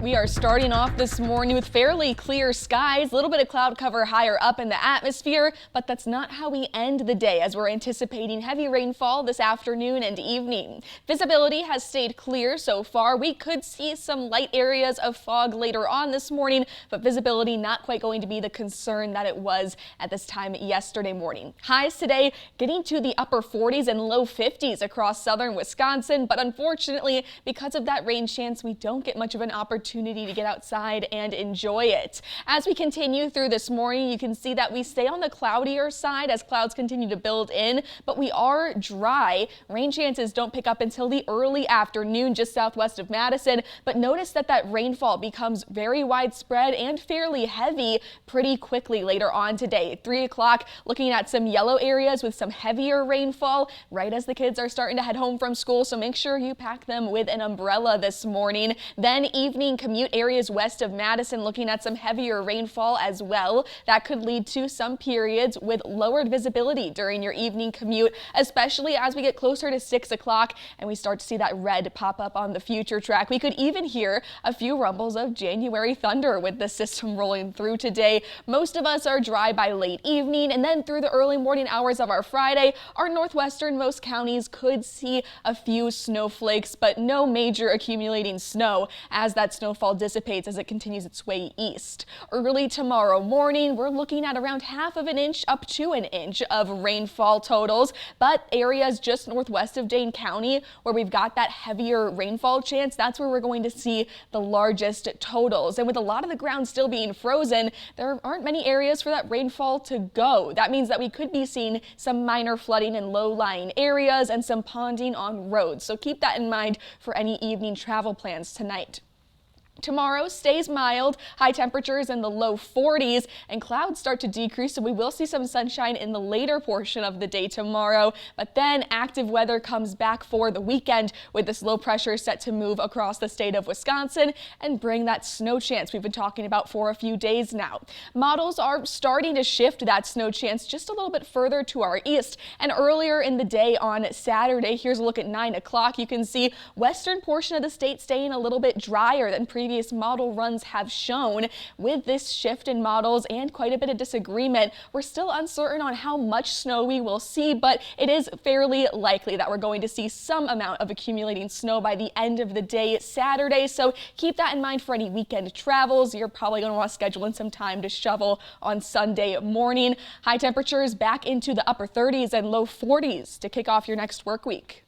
We are starting off this morning with fairly clear skies, a little bit of cloud cover higher up in the atmosphere, but that's not how we end the day as we're anticipating heavy rainfall this afternoon and evening. Visibility has stayed clear so far. We could see some light areas of fog later on this morning, but visibility not quite going to be the concern that it was at this time yesterday morning. Highs today getting to the upper 40s and low 50s across southern Wisconsin, but unfortunately, because of that rain chance, we don't get much of an opportunity to get outside and enjoy it. As we continue through this morning, you can see that we stay on the cloudier side as clouds continue to build in, but we are dry. Rain chances don't pick up until the early afternoon just southwest of Madison, but notice that rainfall becomes very widespread and fairly heavy pretty quickly later on today. 3 o'clock, looking at some yellow areas with some heavier rainfall right as the kids are starting to head home from school, so make sure you pack them with an umbrella this morning. Then evening commute areas west of Madison looking at some heavier rainfall as well. That could lead to some periods with lowered visibility during your evening commute, especially as we get closer to 6 o'clock and we start to see that red pop up on the future track. We could even hear a few rumbles of January thunder with the system rolling through today. Most of us are dry by late evening, and then through the early morning hours of our Friday, our northwesternmost counties could see a few snowflakes, but no major accumulating snow as that snowfall dissipates as it continues its way east. Early tomorrow morning, we're looking at around half of an inch up to an inch of rainfall totals, but areas just northwest of Dane County where we've got that heavier rainfall chance, that's where we're going to see the largest totals. And with a lot of the ground still being frozen, there aren't many areas for that rainfall to go. That means that we could be seeing some minor flooding in low-lying areas and some ponding on roads. So keep that in mind for any evening travel plans tonight. Tomorrow stays mild, high temperatures in the low 40s, and clouds start to decrease, so we will see some sunshine in the later portion of the day tomorrow. But then active weather comes back for the weekend with this low pressure set to move across the state of Wisconsin and bring that snow chance we've been talking about for a few days now. Models are starting to shift that snow chance just a little bit further to our east. And earlier in the day on Saturday, here's a look at 9 o'clock. You can see western portion of the state staying a little bit drier than previous model runs have shown. With this shift in models and quite a bit of disagreement, we're still uncertain on how much snow we will see, but it is fairly likely that we're going to see some amount of accumulating snow by the end of the day Saturday, so keep that in mind for any weekend travels. You're probably going to want to schedule in some time to shovel on Sunday morning. High temperatures back into the upper 30s and low 40s to kick off your next work week.